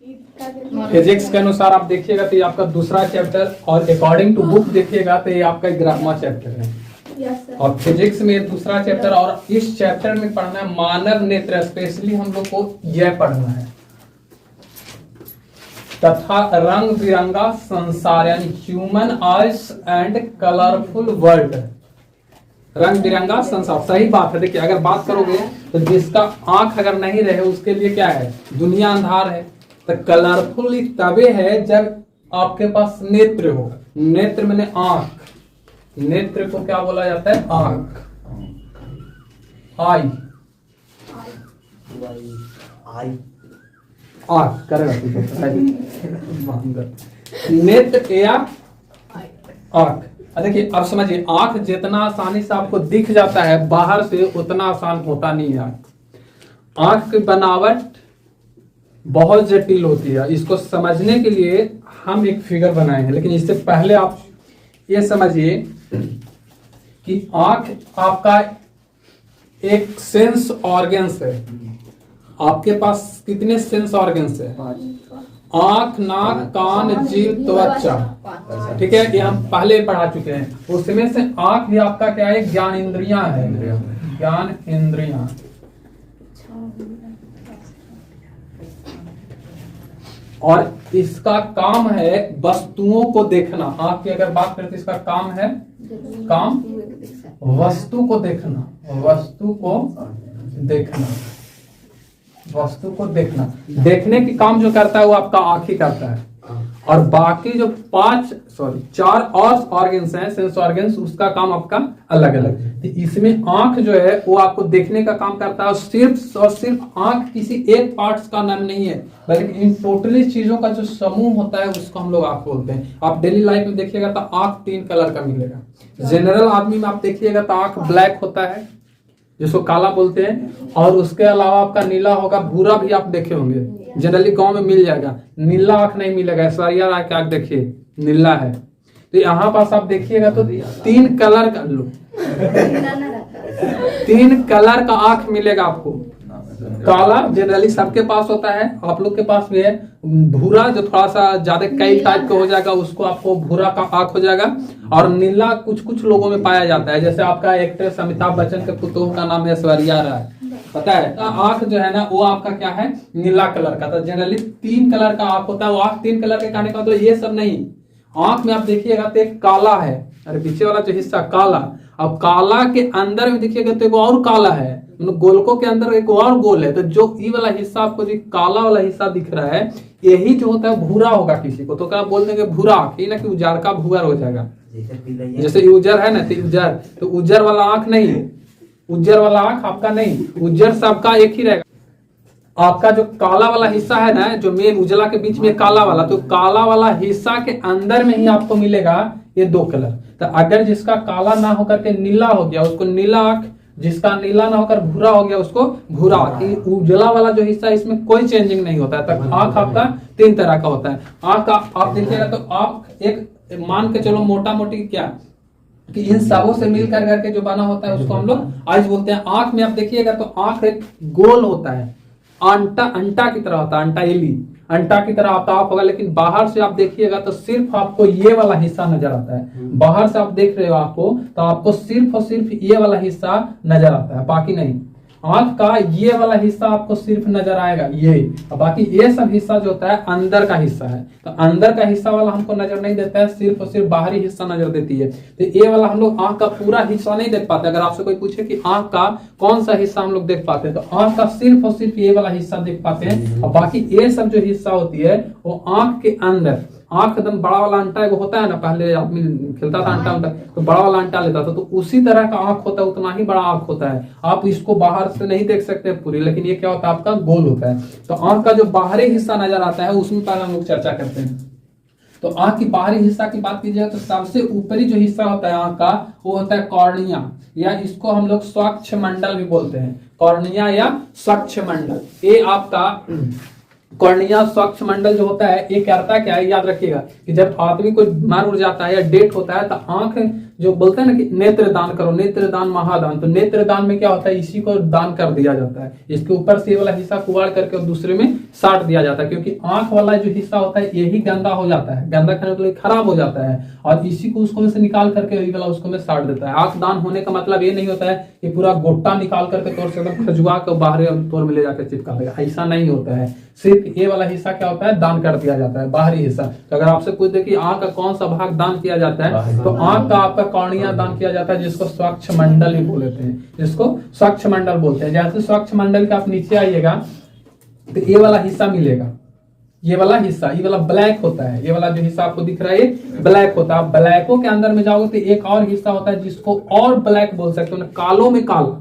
Physics के अनुसार आप देखिएगा तो ये आपका दूसरा चैप्टर, और अकॉर्डिंग टू बुक देखिएगा तो ये आपका 11वां चैप्टर है। और फिजिक्स में दूसरा चैप्टर, और इस चैप्टर में पढ़ना है मानव नेत्र, स्पेशली हम लोग को यह पढ़ना है, तथा रंग बिरंगा संसार, यानी human eyes and colourful world. रंग बिरंगा संसार, सही बात है। देखिए अगर बात करोगे तो जिसका आंख अगर नहीं रहे उसके लिए क्या है, दुनिया अंधार है। तो कलरफुल तबे है जब आपके पास नेत्र हो। नेत्र मैंने आंख, नेत्र को क्या बोला जाता है, आंख, आई, आंख करेगा नेत्र या आंख। देखिए अब समझिए, आंख जितना आसानी से आपको दिख जाता है बाहर से, उतना आसान होता नहीं है। आंख की बनावट बहुत जटिल होती है। इसको समझने के लिए हम एक फिगर बनाए हैं, लेकिन इससे पहले आप ये समझिए कि आंख आपका एक सेंस ऑर्गन्स है। आपके पास कितने सेंस ऑर्गन्स है? आंख, नाक, कान, जीभ, त्वचा। ठीक है, ये हम पहले पढ़ा चुके हैं। उसमें से आंख भी आपका क्या है, ज्ञान इंद्रियां है, ज्ञान इंद्रियां। और इसका काम है वस्तुओं को देखना। आंख की अगर बात करें तो इसका काम है, काम वस्तु को देखना, वस्तु को देखना, वस्तु को देखना। देखने के काम जो करता है वो आपका आंख ही करता है। और बाकी जो चार और ऑर्गन्स हैं, सेंस ऑर्गन्स, उसका काम आपका अलग अलग। तो इसमें आंख जो है वो आपको देखने का काम करता है। और सिर्फ आंख किसी एक पार्ट्स का नाम नहीं है, बल्कि इन टोटली चीजों का जो समूह होता है उसको हम लोग आंख बोलते हैं। आप डेली लाइफ में देखिएगा तो आंख 3 कलर का मिलेगा। जनरल आदमी में आप देखिएगा तो आंख ब्लैक होता है, जिसको काला बोलते हैं। और उसके अलावा आपका नीला होगा, भूरा भी आप देखे होंगे, जनरली गांव में मिल जाएगा। नीला आंख नहीं मिलेगा, ऐश्वर्या राय का आंख देखिए नीला है। तो यहाँ पास आप देखिएगा तो 3 कलर का, 3 कलर का आंख मिलेगा आपको। काला जनरली सबके पास होता है, आप लोग के पास भी है। भूरा जो थोड़ा सा ज्यादा कई टाइप का हो जाएगा, उसको आपको भूरा का आंख हो जाएगा। और नीला कुछ कुछ लोगों में पाया जाता है, जैसे आपका एक्ट्रेस अमिताभ बच्चन के पुतोह का नाम है ऐश्वर्या राय, पता है। आंख जो है ना वो आपका क्या है, नीला कलर का। तो जनरली 3 कलर का आंख होता है। वो आंख 3 कलर के कहने का मतलब ये सब नहीं। आंख में आप देखिएगा तो एक काला है, अरे पीछे वाला जो हिस्सा काला, अब काला के अंदर में देखिएगा तो एक और काला है, गोलकों के अंदर एक और गोल है। तो जो ये वाला हिस्सा आपको जो काला वाला हिस्सा दिख रहा है, यही जो होता है भूरा होगा किसी को, तो क्या बोल देंगे भूरा, ये ना कि उजार का भूरा हो जाएगा। जैसे उजर है ना, तो उजर, तो उजर वाला आंख नहीं, उज्जर वाला आंख आपका नहीं, उज्जर सबका एक ही रहेगा। आपका जो काला वाला हिस्सा है ना, जो मेन उजला के बीच में काला वाला, तो काला वाला हिस्सा के अंदर में ही आपको मिलेगा ये 2 कलर। तो अगर जिसका काला ना होकर के नीला हो गया उसको नीला आंख, जिसका नीला ना होकर भूरा हो गया उसको भूरा आंख। उजला वाला जो हिस्सा है इसमें कोई चेंजिंग नहीं होता है। तो आंख आपका 3 तरह का होता है। आंख का आप देखिएगा तो आंख एक मान के चलो मोटा मोटी क्या कि इन सबों से मिल कर करके जो बना होता है उसको हम लोग आइज बोलते हैं। आंख में आप देखिएगा तो आंख एक गोल होता है, अंटा की तरह होता है, अंटा की तरह आपका आंख होगा। लेकिन बाहर से आप देखिएगा तो सिर्फ आपको ये वाला हिस्सा नजर आता है। बाहर से आप देख रहे हो आपको, तो आपको सिर्फ और सिर्फ ये वाला हिस्सा नजर आता है, बाकी नहीं। आंख का ये वाला हिस्सा आपको सिर्फ नजर आएगा ये, और बाकी ये सब हिस्सा जो होता है अंदर का हिस्सा है। तो अंदर का हिस्सा वाला हमको नजर नहीं देता है, सिर्फ और सिर्फ बाहरी हिस्सा नजर देती है। तो ये वाला हम लोग आंख का पूरा हिस्सा नहीं देख पाते। अगर आपसे कोई पूछे कि आंख का कौन सा हिस्सा हम लोग देख पाते हैं, तो आंख का सिर्फ और सिर्फ ये वाला हिस्सा देख पाते हैं। और बाकी ये सब जो हिस्सा होती है वो आंख के अंदर, आंख एकदम बड़ा वाला अंटा एगो होता है ना, पहले आदमी खेलता था अंटा तो बड़ा वाला अंटा लेता था, तो उसी तरह का आंख होता है, उतना ही बड़ा आंख होता है। आप इसको बाहर से नहीं देख सकते पूरी, लेकिन ये क्या होता है आपका गोल होता है। तो आंख का जो बाहरी हिस्सा नजर आता है उसमें पहले हम लोग चर्चा करते हैं। तो आंख की बाहरी हिस्सा की बात की जाए तो सबसे ऊपरी जो हिस्सा होता है आंख का वो होता है कॉर्निया, या इसको हम लोग स्वच्छ मंडल भी बोलते हैं। कॉर्निया या स्वच्छ मंडल, ये आपका कॉर्निया स्वच्छ मंडल जो होता है ये करता क्या है, याद रखिएगा कि जब आदमी को मर उड़ जाता है या डेथ होता है तो आंख जो बोलते हैं ना कि नेत्र दान करो, नेत्र दान महादान, तो नेत्र दान में क्या होता है, इसी को दान कर दिया जाता है। इसके ऊपर से ये वाला हिस्सा कुवाड़ करके और दूसरे में साट दिया जाता है, क्योंकि आंख वाला जो हिस्सा होता है यही गंदा हो जाता है, गंदा खाने के लिए खराब हो जाता है, और इसी को उसको में से निकाल करके वही वाला उसको में साट देता है। आंख दान होने का मतलब ये नहीं होता है कि पूरा गोटा निकाल करके तोड़ से एकदम खजुआ के बाहर तोड़ में ले जाकर चिपका देगा, ऐसा नहीं होता है। सिर्फ ये वाला हिस्सा क्या होता है, दान कर दिया जाता है, बाहरी हिस्सा। तो अगर आपसे पूछ दे कि आंख का कौन सा भाग दान किया जाता है, तो आंख का आपका कॉर्निया दान किया जाता है, जिसको स्वच्छ मंडल ही बोलते हैं, जिसको स्वच्छ मंडल बोलते हैं। जैसे स्वच्छ मंडल का आप नीचे आइएगा तो ये वाला हिस्सा मिलेगा, ये वाला हिस्सा, ये वाला ब्लैक होता है, ये वाला जो हिस्सा आपको दिख रहा है ये ब्लैक होता है। ब्लैकों के अंदर में जाओगे तो एक और हिस्सा होता है जिसको और ब्लैक बोल सकते हो, कालों में काला,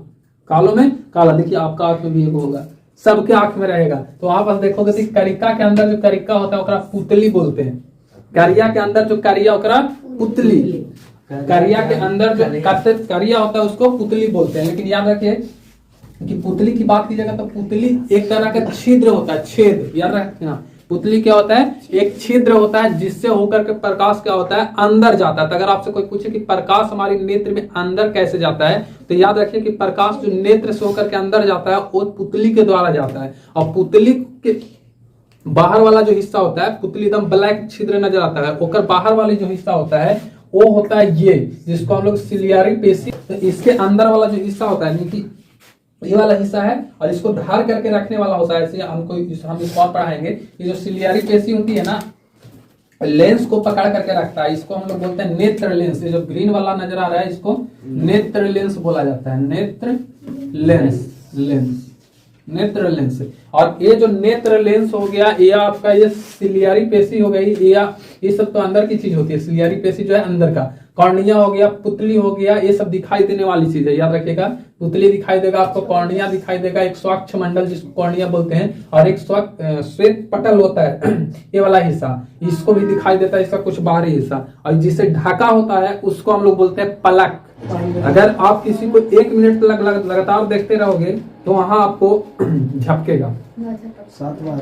कालों में काला। देखिए आपका आंख में भी एक होगा, सबके आंख में रहेगा। तो वहां पर देखोगे तो करिका के अंदर जो करिका होता है ओकरा पुतली बोलते हैं, करिया के अंदर जो करिया ओकरा पुतली, करिया के अंदर जो करिया होता है उसको पुतली बोलते हैं। लेकिन याद रखिए कि पुतली की बात कीजिएगा तो पुतली एक तरह का छिद्र होता है, छेद, याद रखना। पुतली क्या होता है, एक छिद्र होता है जिससे होकर के प्रकाश क्या होता है, अंदर जाता है। तो अगर आपसे कोई पूछे कि प्रकाश हमारी नेत्र में अंदर कैसे जाता है, तो याद रखिए कि प्रकाश जो नेत्र से होकर के अंदर जाता है वो पुतली के द्वारा जाता है। और पुतली के बाहर वाला जो हिस्सा होता है, पुतली एकदम ब्लैक छिद्र नजर आता है, ओकर बाहर वाली जो हिस्सा होता है वो होता है ये, जिसको हम लोग सिलियरी पेशी, तो इसके अंदर वाला जो हिस्सा होता है कि ये वाला हिस्सा है, और इसको धार करके रखने वाला होता है। हम इसको और पढ़ाएंगे। ये जो सिलियरी पेशी होती है ना, लेंस को पकड़ करके रखता है, इसको हम लोग बोलते हैं नेत्र लेंस। ये जो ग्रीन वाला नजर आ रहा है इसको नेत्र लेंस बोला जाता है, नेत्र लेंस, लेंस, नेत्र लेंस। और ये जो नेत्र लेंस हो गया, ये आपका ये सिलियरी पेशी हो गई, ये सब तो अंदर की चीज होती है। सिलियरी पेशी जो है अंदर का, कॉर्निया हो गया, पुतली हो गया, ये सब दिखाई देने वाली चीज है, याद रखिएगा। पुतली दिखाई देगा आपको, कॉर्निया दिखाई देगा, एक स्वच्छ मंडल जिसको कॉर्निया बोलते हैं, और एक श्वेत पटल होता है ये वाला हिस्सा, इसको भी दिखाई देता है, इसका कुछ बाहरी हिस्सा। और जिसे ढका होता है उसको हम लोग बोलते हैं पलक। अगर आप किसी को 1 मिनट लगातार देखते रहोगे तो वहां आपको झपकेगा 7 बार।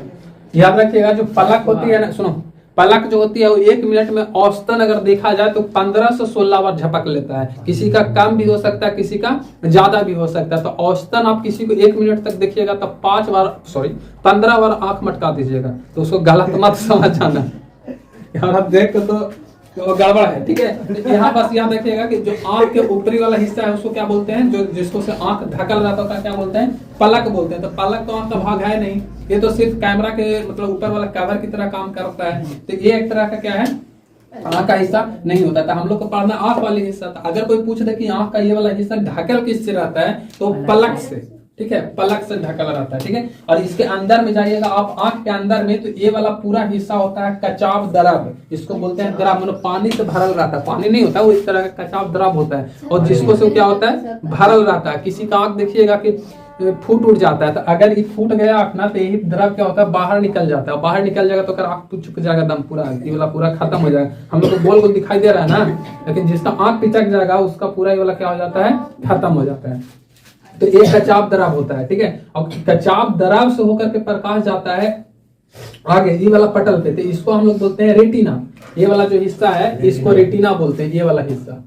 याद रखिएगा जो पलक होती है ना, सुनो, पलक जो होती है वो 1 मिनट में औसतन अगर देखा जाए तो 15 से 16 बार झपक लेता है। किसी का कम भी हो सकता है, किसी का ज्यादा भी हो सकता है। तो औसतन आप किसी को 1 मिनट तक देखिएगा तो 15 बार आंख मटका दीजिएगा, तो उसको गलत मत समझ जाना। यार आप देख तो गड़बड़ है, ठीक है। यहाँ बस याद रखिएगा कि जो आंख के ऊपरी वाला हिस्सा है उसको क्या बोलते हैं, जो जिसको से आंख ढकल रहता है क्या बोलते हैं, पलक बोलते हैं। तो पलक तो आंख का भाग है नहीं, ये तो सिर्फ कैमरा के मतलब ऊपर वाला कवर की तरह काम करता है। तो ये एक तरह का क्या है, आंख का हिस्सा नहीं होता था। हम लोग को पढ़ना आंख वाले हिस्सा था। अगर कोई पूछ दे कि आंख का ये वाला हिस्सा ढकल किससे रहता है, तो पलक से, ठीक है, पलक से ढकल रहता है, ठीक है। और इसके अंदर में जाइएगा आप, आंख के अंदर में, तो ये वाला पूरा हिस्सा होता है कचाव द्रव, इसको बोलते हैं द्रव, मतलब पानी से भरल रहता है, पानी नहीं होता वो इस तरह का कचाव द्रव होता है, और जिसको से क्या होता है, भरल रहता है। किसी का आंख देखिएगा कि फूट उठ जाता है, तो अगर ये फूट गया आंख ना, तो यही द्रव क्या होता है, बाहर निकल जाता है। बाहर निकल जाएगा तो आंख तो चुक जाएगा, दम पूरा ये वाला पूरा खत्म हो जाएगा। हम लोग को गोल गोल दिखाई दे रहा है ना, लेकिन जिसका आंख पिचक जाएगा उसका पूरा ये वाला क्या हो जाता है, खत्म हो जाता है। तो एक कचाव दराव होता है, ठीक है। और कचाव दराव से होकर के प्रकाश जाता है आगे ये वाला पटल पे, तो इसको हम लोग बोलते हैं रेटिना। ये वाला जो हिस्सा है इसको रेटिना बोलते हैं, ये वाला हिस्सा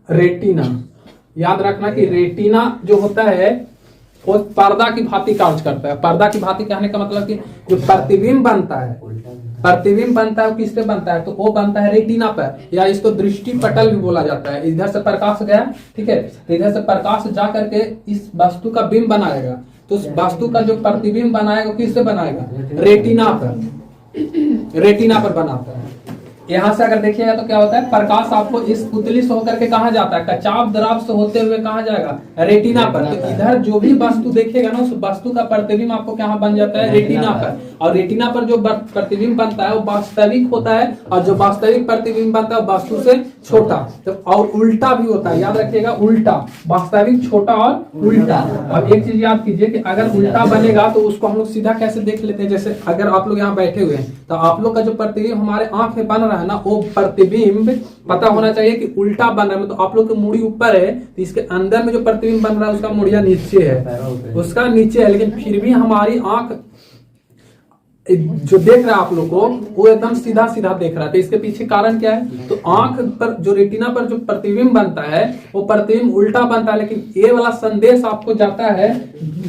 रेटिना। याद रखना कि रेटिना जो होता है वो पर्दा की भांति कार्य करता है। पर्दा की भांति कहने का मतलब कि जो प्रतिबिंब बनता है, प्रतिबिंब बनता है वो किससे बनता है, तो वो बनता है रेटिना पर, या इसको दृष्टि पटल भी बोला जाता है। इधर से प्रकाश गया, ठीक है, तो इधर से प्रकाश जा करके इस वस्तु का बिंब बनाएगा, तो उस वस्तु का जो प्रतिबिंब बनाएगा किससे बनाएगा, रेटिना पर, रेटिना पर बनाता है। यहाँ से अगर देखिएगा तो क्या होता है, प्रकाश आपको इस पुतली से होकर के कहाँ जाता है, कचाव द्रव से होते हुए कहाँ जाएगा, रेटिना पर। तो इधर जो भी वस्तु देखेगा ना, उस वस्तु का प्रतिबिंब आपको क्या बन जाता है, रेटिना पर। और रेटिना पर जो प्रतिबिंब बनता है वो वास्तविक होता है, और जो वास्तविक प्रतिबिंब बनता है वो वस्तु से छोटा, तो और उल्टा भी होता है। याद रखिएगा, उल्टा, वास्तविक छोटा और उल्टा। अब एक चीज याद कीजिए कि अगर उल्टा बनेगा तो उसको हम लोग सीधा कैसे देख लेते हैं। जैसे अगर आप लोग यहाँ बैठे हुए हैं तो आप लोग का जो प्रतिबिंब हमारे आंख में बन रहा है ना, वो प्रतिबिंब पता होना चाहिए कि उल्टा बन रहा है। तो आप लोग की मुड़ी ऊपर है तो इसके अंदर में जो प्रतिबिंब बन रहा है उसका मुड़िया नीचे है, उसका नीचे है, लेकिन फिर भी हमारी आंख जो देख रहा है आप लोग को वो एकदम सीधा सीधा देख रहा है। तो इसके पीछे कारण क्या है? तो आंख पर जो रेटिना पर जो प्रतिबिंब बनता है वो प्रतिबिंब उल्टा बनता है, लेकिन ये वाला संदेश आपको जाता है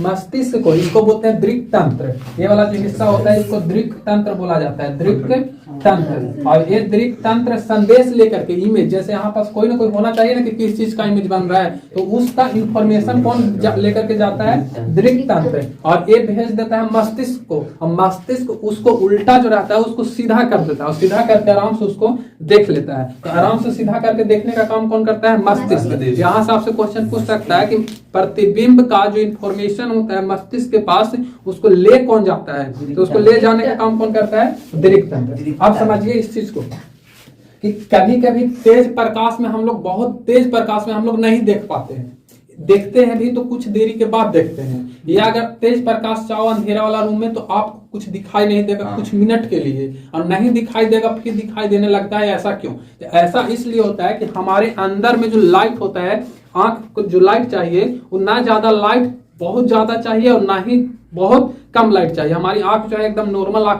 मस्तिष्क को। इसको बोलते हैं दृक् तंत्र। ये वाला जो हिस्सा होता है इसको दृक् तंत्र बोला जाता है, दृक् तंत्र। और ये दृक् तंत्र संदेश लेकर के इमेज, जैसे यहाँ पास कोई ना कोई होना चाहिए ना कि किस चीज का इमेज बन रहा है, तो उसका इंफॉर्मेशन कौन लेकर के जाता है? दृक् तंत्र। और ये भेज देता है मस्तिष्क को, और मस्तिष्क उसको उल्टा जो रहता है उसको सीधा कर देता है, और सीधा करके आराम से उसको देख लेता है। तो आराम से सीधा करके देखने का काम कौन करता है? मस्तिष्क। यहाँ से आपसे क्वेश्चन पूछ सकता है कि प्रतिबिंब का जो इंफॉर्मेशन होता है मस्तिष्क के पास, उसको ले कौन जाता है? तो उसको ले जाने का काम कौन करता है? दृक् तंत्र। आप समझिए इस चीज को कि कभी कभी तेज प्रकाश में हम लोग, बहुत तेज प्रकाश में हम लोग नहीं देख पाते हैं, देखते हैं भी तो कुछ देरी के बाद देखते हैं। या अगर तेज प्रकाश चाहो अंधेरा वाला रूम में तो आप कुछ दिखाई नहीं देगा कुछ मिनट के लिए, और नहीं दिखाई देगा फिर दिखाई देने लगता है। ऐसा क्यों? तो ऐसा इसलिए होता है कि हमारे अंदर में जो लाइट होता है, आंख को जो लाइट चाहिए वो ना ज्यादा लाइट बहुत ज्यादा चाहिए और ना ही बहुत कम लाइट चाहिए। हमारी आंख जो है एकदम नॉर्मल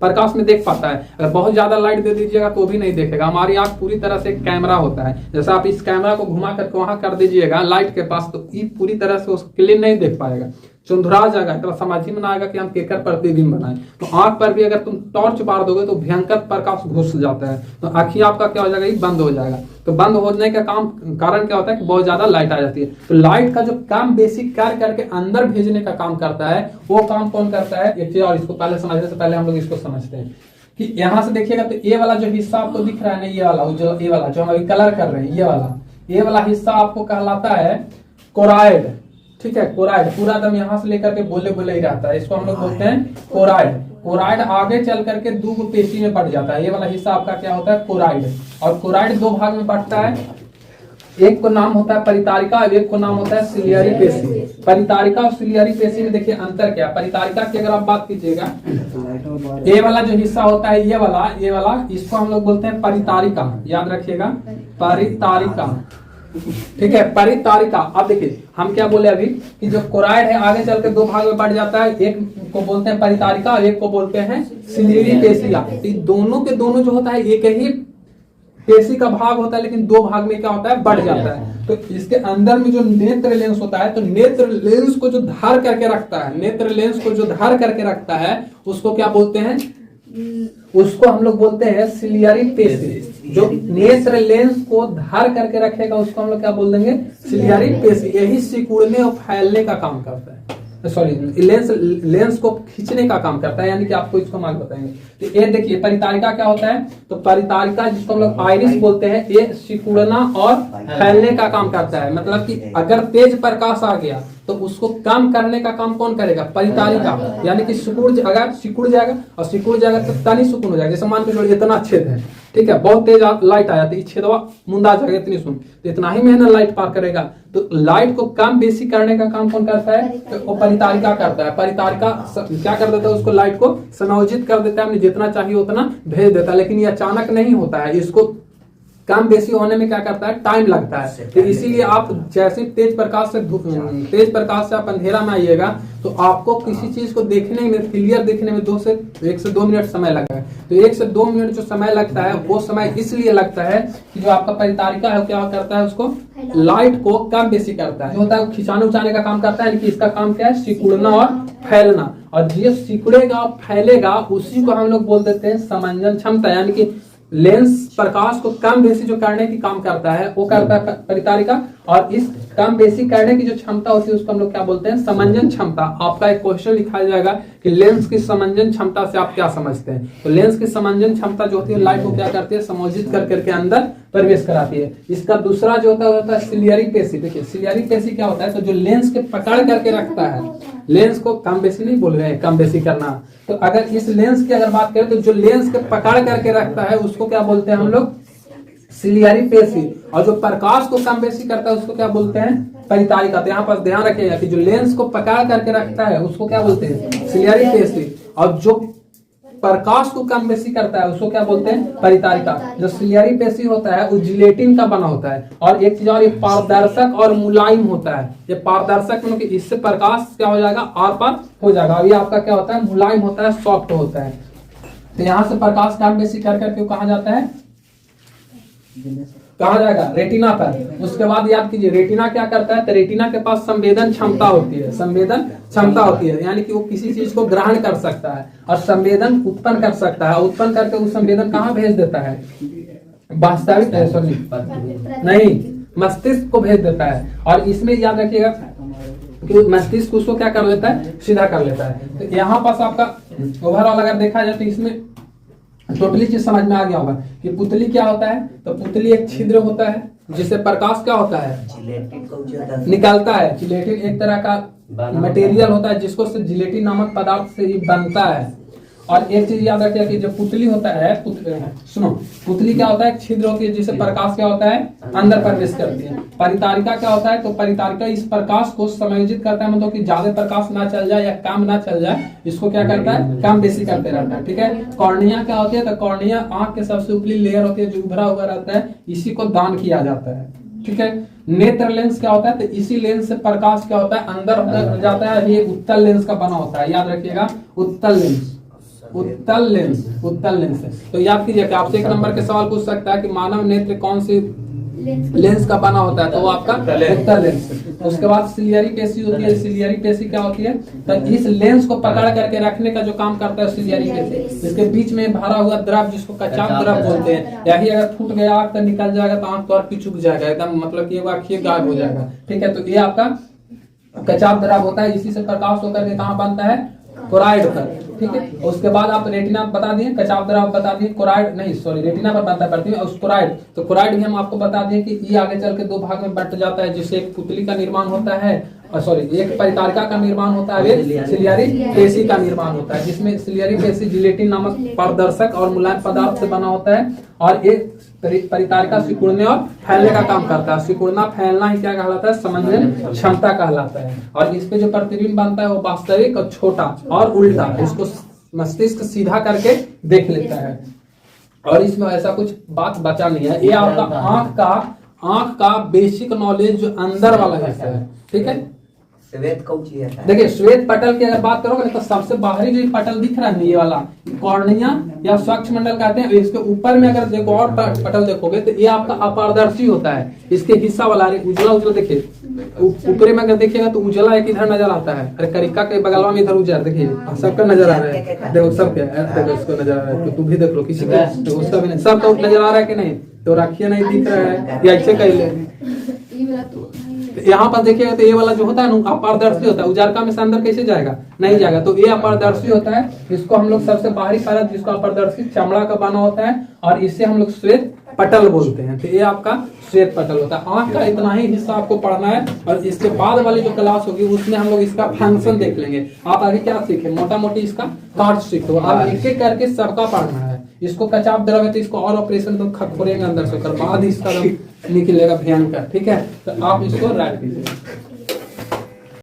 प्रकाश में देख पाता है। अगर बहुत ज्यादा लाइट दे दीजिएगा तो भी नहीं देखेगा। हमारी आंख पूरी तरह से कैमरा होता है, जैसे आप इस कैमरा को घुमा करके वहां कर दीजिएगा लाइट के पास, तो ये पूरी तरह से उसको क्लीन नहीं देख पाएगा, चुंधुरा जाएगा, तो समझ ही में आएगा कि हम केकर प्रतिबिंब बनाए। तो आंख पर भी अगर तुम टॉर्च मार दोगे तो भयंकर प्रकाश घुस जाता है, तो आंखी आपका क्या हो जाएगा? ये बंद हो जाएगा। तो बंद होने का कारण क्या होता है कि बहुत ज्यादा लाइट आ जाती है। तो लाइट का जो काम बेसिक कार्य करके अंदर भेजने का काम करता है, वो काम कौन करता है? एक चीज और, इसको पहले समझने से पहले हम लोग इसको समझते हैं कि यहाँ से देखिएगा तो ये वाला जो हिस्सा आपको दिख रहा है ना, ये वाला जो हम अभी कलर कर रहे हैं, ये वाला हिस्सा आपको कहलाता है कोराइड। ठीक है, कोराइड पूरा दम यहाँ से लेकर के बोले बोले ही रहता है, इसको हम लोग बोलते हैं कोराइड। कोराइड आगे चल करके दो पेशी में बढ़ जाता है। ये वाला हिस्सा आपका क्या होता है? कोराइड। और कोराइड दो भाग में बढ़ता है, एक को नाम होता है परितारिका और एक को नाम होता है सिलियरी पेशी। परितारिका और सिलियरी पेशी में देखिए अंतर क्या? परितारिका की अगर आप बात कीजिएगा, ये वाला जो हिस्सा होता है, ये वाला इसको हम लोग बोलते हैं परितारिका। याद रखिएगा, परितारिका। ठीक है, परितारिका। अब देखिए हम क्या बोले अभी कि जो कोराइड है आगे चल के दो भाग में बढ़ जाता है, एक को बोलते हैं परितारिका और एक को बोलते हैं सिलियरी पेशिया। दोनों के दोनों जो होता है एक ही पेशी का भाग होता है, लेकिन दो भाग में क्या होता है? बढ़ जाता है। तो इसके अंदर में जो नेत्र लेंस होता है, तो नेत्र लेंस को जो धार करके रखता है, नेत्र लेंस को जो धार करके रखता है उसको क्या बोलते हैं? उसको हम लोग बोलते हैं सिलियरी पेशी। जो नेत्र लेंस को धार करके रखेगा उसको हम लोग क्या बोल देंगे? सिलियरी पेशी। यही सिकुड़ने और फैलने का काम करता है, सॉरी लेंस को खींचने का काम करता है, यानी कि आपको इसको मार्ग बताएंगे। तो ये देखिए परितारिका क्या होता है? तो परितारिका जिसको हम लोग आइरिस बोलते हैं, ये सिकुड़ना और फैलने का काम करता है। मतलब कि अगर तेज प्रकाश आ गया तो उसको कम करने का काम कौन करेगा? परितारिका। यानी कि सिकुड़ जाएगा और सिकुड़ जाएगा तो तनी सुकून हो जाएगा। जैसे मान के चलिए इतना छेद है, ठीक है, बहुत तेज लाइट आ जाती है, छेदवा मुंदा जाएगा इतनी सुन, तो इतना ही मेहनत लाइट पार करेगा। तो लाइट को कम बेसी करने का काम कौन करता है? तो वो परितारिका करता है। परितारिका क्या कर देता है? उसको लाइट को समायोजित कर देता है, हमने जितना चाहिए उतना भेज देता है। लेकिन ये अचानक नहीं होता है, इसको कम बेसी होने में क्या करता है? टाइम लगता है। तो इसीलिए आप जैसे तेज प्रकाश से आप अंधेरा में आइएगा तो आपको किसी चीज को देखने में, क्लियर देखने में 1 से 2 मिनट समय लगता है। तो 1 से 2 मिनट जो समय लगता है वो समय इसलिए लगता है कि जो आपका परितारिका है क्या करता है? उसको लाइट को कम बेसी करता है, जो होता है खिंचाने उचाने का काम करता है। कि इसका काम क्या है? सिकुड़ना और फैलना। और जो सिकुड़ेगा और फैलेगा उसी को हम लोग बोल देते हैं समंजन क्षमता। यानी कि लेंस प्रकाश को कम बेसी जो करने की काम करता है वो करता है परितारिका, और इस कम बेसी करने की जो क्षमता होती है उसको हम लोग क्या बोलते हैं? समंजन क्षमता। आपका एक क्वेश्चन लिखा जाएगा कि लेंस की समंजन क्षमता से आप क्या समझते हैं? तो लेंस की समंजन क्षमता जो होती है लाइट को क्या करती है? समायोजित कर करके अंदर प्रवेश कराती है। इसका दूसरा जो होता है सिलियरी पेशी। देखिए सिलियरी पेशी क्या होता है? तो जो लेंस के पकड़ करके रखता है, लेंस को कम बेसी नहीं बोल रहे हैं, कम बेसी करना। तो अगर इस लेंस की अगर बात करें तो जो लेंस के पकड़ करके रखता है उसको क्या बोलते हैं हम लोग? सिलियरी पेशी। और जो प्रकाश को कम बेसी करता है उसको क्या बोलते हैं? परितारिका। तो यहाँ पर ध्यान रखिएगा कि जो लेंस को पकड़ करके रखता है उसको क्या बोलते हैं? सिलियरी पेशी। और जो प्रकाश को कम बेसी करता है उसको क्या बोलते हैं, परितारिका। जो सिलियरी पेशी होता है वो जिलेटिन का बना होता है। और एक चीज और, ये पारदर्शक और मुलायम होता है। ये पारदर्शक मतलब कि इससे प्रकाश क्या हो जाएगा, आर पार हो जाएगा। और ये आपका क्या होता है, मुलायम होता है, सॉफ्ट होता है। तो यहाँ से प्रकाश कम बेसी कर करके कहा जाता है, कहा जाएगा रेटिना पर। उसके बाद याद कीजिए रेटिना क्या करता है, तो रेटिना के पास संवेदन क्षमता होती है, संवेदन क्षमता होती है, यानी कि वो किसी चीज को ग्रहण कर सकता है और संवेदन उत्पन्न कर सकता है। उत्पन्न करके उस संवेदन कहाँ भेज देता है, वास्तविक नहीं, मस्तिष्क को भेज देता है। और इसमें याद रखिएगा कि मस्तिष्क उसको क्या कर लेता है, सीधा कर लेता है। तो यहाँ पास आपका ओवरऑल अगर देखा जाए तो इसमें टोटली चीज समझ में आ गया होगा कि पुतली क्या होता है। तो पुतली एक छिद्र होता है जिससे प्रकाश क्या होता है, निकलता है। जिलेटिन एक तरह का मटेरियल होता है जिसको से जिलेटिन नामक पदार्थ से ही बनता है। और एक चीज याद रखिए कि जो पुतली होता है, सुनो, पुतली क्या होता है, छिद्र होती है जिससे प्रकाश क्या होता है, अंदर प्रवेश करती है। परितारिका क्या होता है, तो परितारिका इस प्रकाश को समायोजित करता है, मतलब कि ज्यादा प्रकाश ना चल जाए या कम ना चल जाए, इसको क्या करता है, कम बेसी करते रहता है। ठीक है। कॉर्निया क्या होती है, तो कॉर्निया आंख के सबसे ऊपरी लेयर होती है जो उभरा हुआ रहता है, इसी को दान किया जाता है। ठीक है। नेत्र लेंस क्या होता है, तो इसी लेंस से प्रकाश क्या होता है, अंदर जाता है। ये उत्तल लेंस का बना होता है, याद रखिएगा, उत्तल लेंस, उत्तल लेंस, उत्तल लेंस है। तो याद कीजिए कि आपसे एक नंबर के सवाल पूछ सकता है कि मानव नेत्र कौन सी लेंस का बना होता है, तो वो आपका उत्तल लेंस। उसके बाद सिलियरी पेशी होती है। सिलियरी पेशी क्या होती है, तो इस लेंस को पकड़ करके रखने का जो काम करता है सिलियरी पेशी। इसके बीच में भरा हुआ द्रव जिसको कच्चा द्रव बोलते हैं, यही अगर फूट गया आंख तो निकल जाएगा, तो आंख तो और पिचुक जाएगा एकदम, मतलब कि आंखिए गायब हो जाएगा। ठीक है। तो ये आपका कच्चा द्रव होता है, इसी से प्रकाश होकर के कहाँ बनता है, कोराइड पर। ठीक है। उसके बाद आप रेटिना बता दिए, कचाव द्रव बता दिए, कोराइड नहीं, सॉरी, रेटिना पर बनता पड़ती है। और कोराइड, तो कोराइड भी हम आपको बता दिए कि ये आगे चल के दो भाग में बंट जाता है, जिससे एक पुतली का निर्माण होता है, सॉरी, एक परितारिका का निर्माण होता है, एक सिलियरी पेशी का निर्माण होता है, जिसमें सिलियरी पेशी जिलेटिन नामक पारदर्शक और मुलायम पदार्थ से बना होता है। और एक परितारिका सिकुड़ने और फैलने का काम करता है। सिकुड़ना फैलना ही क्या कहलाता है, समंजन क्षमता कहलाता है। और इस पे जो प्रतिबिंब बनता है वो वास्तविक और छोटा और उल्टा, इसको मस्तिष्क सीधा करके देख लेता है। और इसमें ऐसा कुछ बात बचा नहीं है। ये आपका आंख का बेसिक नॉलेज जो अंदर वाला हिस्सा है। ठीक है। देखिए श्वेत पटल की अगर बात करोगे तो सबसे बाहरी जो पटल दिख रहा है ये वाला कॉर्निया या स्वच्छ मंडल कहते हैं। इसके ऊपर में अगर देखो और पटल देखोगे तो ये आपका अपारदर्शी होता है। इसके हिस्सा वाला उजला उजला देखिए, ऊपर में अगर देखिएगा तो उजला एक इधर नजर आता है, अरे करिका के बगलवा में इधर उजला, देखिए सबका नजर आ रहा है, देखो सबके देखो उसको नजर आ रहा है, तो तू भी देख लो किसी का, तो उसका भी नहीं, सब तो नजर आ रहा है कि नहीं, तो राखिया नहीं दिख रहा है या ऐसे कह ले। यहाँ पर देखिएगा तो ये वाला जो होता है ना अपारदर्शी होता है, उजारका में से अंदर कैसे जाएगा, नहीं जाएगा, तो ये अपारदर्शी होता है। इसको हम लोग सबसे बाहरी परत जिसको अपारदर्शी चमड़ा का बना होता है और इससे हम लोग श्वेत पटल बोलते हैं। तो ये आपका श्वेत पटल होता है। आंख का इतना ही हिस्सा आपको पढ़ना है और इसके बाद वाली जो क्लास होगी उसमें हम लोग इसका फंक्शन देख लेंगे। आप आगे क्या सीखे, मोटा मोटी इसका कार्य सीखो, आप एक एक करके सबका पढ़ना है। इसको कचाप द्रव है तो इसको और ऑपरेशन तो खटखोरेंगे अंदर से कर बाद इसका निकलेगा भयंकर। ठीक है, तो आप इसको रख दीजिए।